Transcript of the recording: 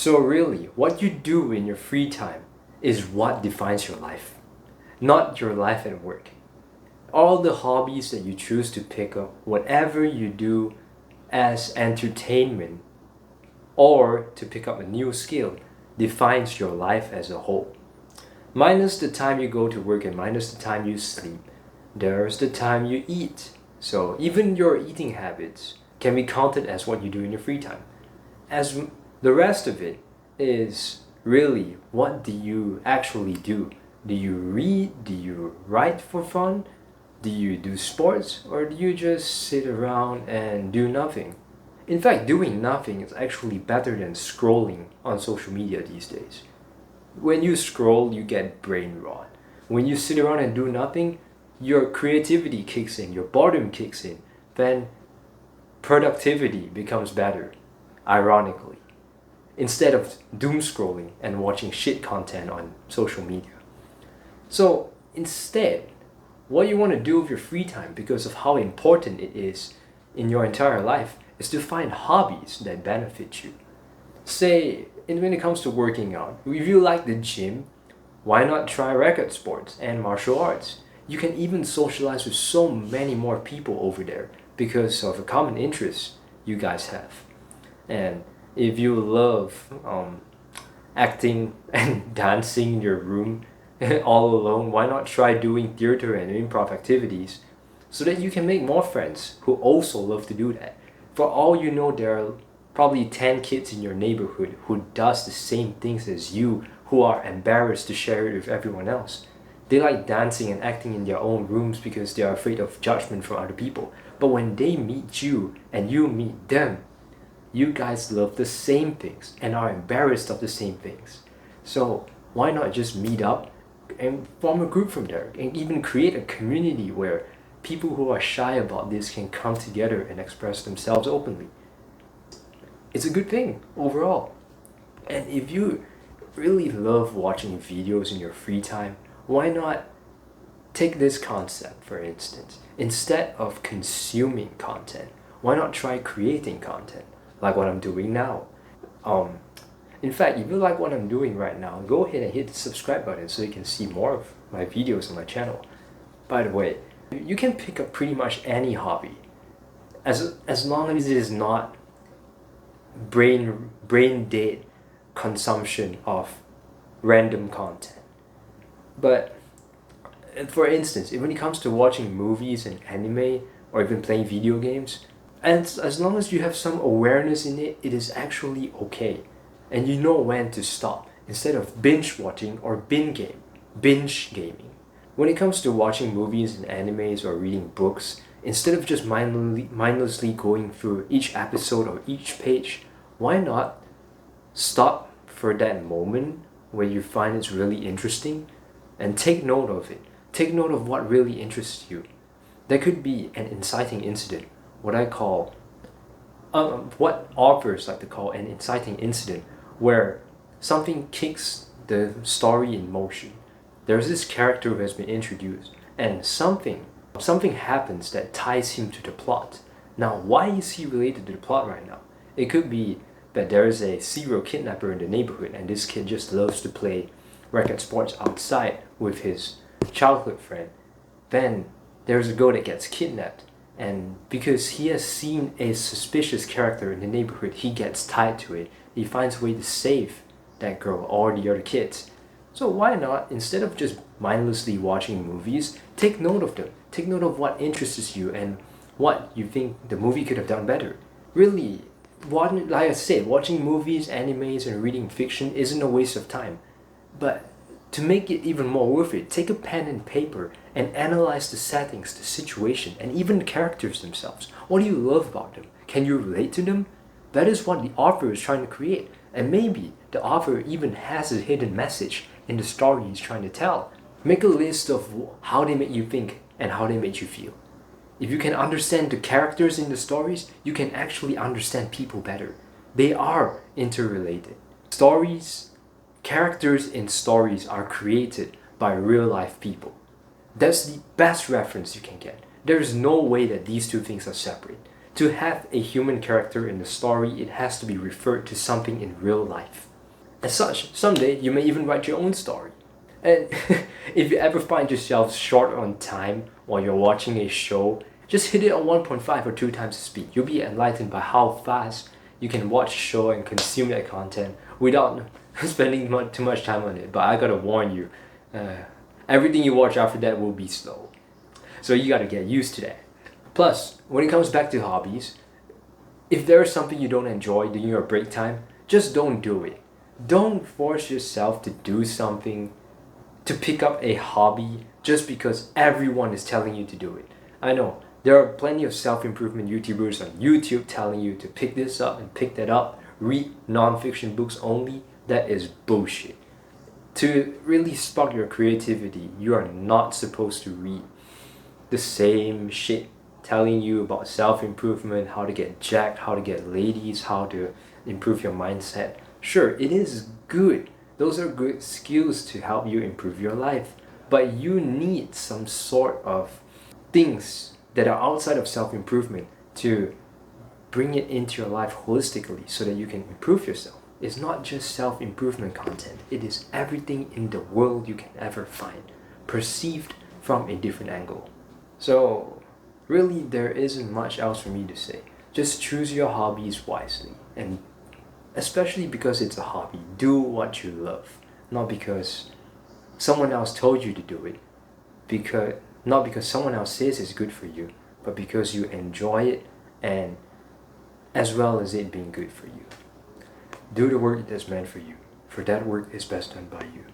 So really, what you do in your free time is what defines your life, not your life at work. All the hobbies that you choose to pick up, whatever you do as entertainment or to pick up a new skill, defines your life as a whole. Minus the time you go to work and minus the time you sleep, there's the time you eat. So even your eating habits can be counted as what you do in your free time. As the rest of it is really, what do you actually do? Do you read? Do you write for fun? Do you do sports? Or do you just sit around and do nothing? In fact, doing nothing is actually better than scrolling on social media these days. When you scroll, you get brain rot. When you sit around and do nothing, your creativity kicks in, your boredom kicks in, then productivity becomes better, ironically, instead of doom scrolling and watching shit content on social media. So instead, what you want to do with your free time, because of how important it is in your entire life, is to find hobbies that benefit you. Say, when it comes to working out, if you like the gym, why not try racket sports and martial arts? You can even socialize with so many more people over there because of a common interest you guys have. And if you love acting and dancing in your room all alone, why not try doing theater and improv activities so that you can make more friends who also love to do that? For all you know, there are probably 10 kids in your neighborhood who does the same things as you, who are embarrassed to share it with everyone else. They like dancing and acting in their own rooms because they are afraid of judgment from other people. But when they meet you and you meet them, you guys love the same things and are embarrassed of the same things. So why not just meet up and form a group from there, and even create a community where people who are shy about this can come together and express themselves openly. It's a good thing overall. And if you really love watching videos in your free time, why not take this concept, for instance? Instead of consuming content, why not try creating content, like what I'm doing now? In fact, if you like what I'm doing right now, go ahead and hit the subscribe button so you can see more of my videos on my channel. By the way, you can pick up pretty much any hobby, as long as it is not brain dead consumption of random content. But for instance, when it comes to watching movies and anime or even playing video games, and as long as you have some awareness in it, it is actually okay. And you know when to stop instead of binge watching or binge gaming. When it comes to watching movies and animes or reading books, instead of just mindlessly going through each episode or each page, why not stop for that moment where you find it's really interesting and take note of it. Take note of what really interests you. There could be an inciting incident, what authors like to call an inciting incident, where something kicks the story in motion. There's this character who has been introduced, and something happens that ties him to the plot. Now, why is he related to the plot right now? It could be that there is a serial kidnapper in the neighborhood, and this kid just loves to play racket sports outside with his childhood friend. Then there's a girl that gets kidnapped, and because he has seen a suspicious character in the neighborhood, he gets tied to it. He finds a way to save that girl or the other kids. So why not, instead of just mindlessly watching movies, take note of them. Take note of what interests you and what you think the movie could have done better. Really, like I said, watching movies, animes, and reading fiction isn't a waste of time. But to make it even more worth it, take a pen and paper and analyze the settings, the situation, and even the characters themselves. What do you love about them? Can you relate to them? That is what the author is trying to create. And maybe the author even has a hidden message in the story he's trying to tell. Make a list of how they make you think and how they make you feel. If you can understand the characters in the stories, you can actually understand people better. They are interrelated. Characters in stories are created by real life people. That's the best reference you can get. There is no way that these two things are separate. To have a human character in the story, it has to be referred to something in real life. As such, someday you may even write your own story. And if you ever find yourself short on time while you're watching a show, just hit it on 1.5 or 2 times the speed. You'll be enlightened by how fast you can watch a show and consume that content without spending too much time on it. But I gotta warn you, everything you watch after that will be slow. So you gotta get used to that. Plus, when it comes back to hobbies, if there is something you don't enjoy during your break time, just don't do it. Don't force yourself to do something, to pick up a hobby just because everyone is telling you to do it. I know, there are plenty of self-improvement YouTubers on YouTube telling you to pick this up and pick that up, read non-fiction books only. That is bullshit. To really spark your creativity, you are not supposed to read the same shit telling you about self-improvement, how to get jacked, how to get ladies, how to improve your mindset. Sure, it is good. Those are good skills to help you improve your life. But you need some sort of things that are outside of self-improvement to bring it into your life holistically so that you can improve yourself. It's not just self-improvement content. It is everything in the world you can ever find, perceived from a different angle. So, really, there isn't much else for me to say. Just choose your hobbies wisely, and especially because it's a hobby, do what you love, not because someone else told you to do it, not because someone else says it's good for you, but because you enjoy it, and as well as it being good for you. Do the work that's meant for you, for that work is best done by you.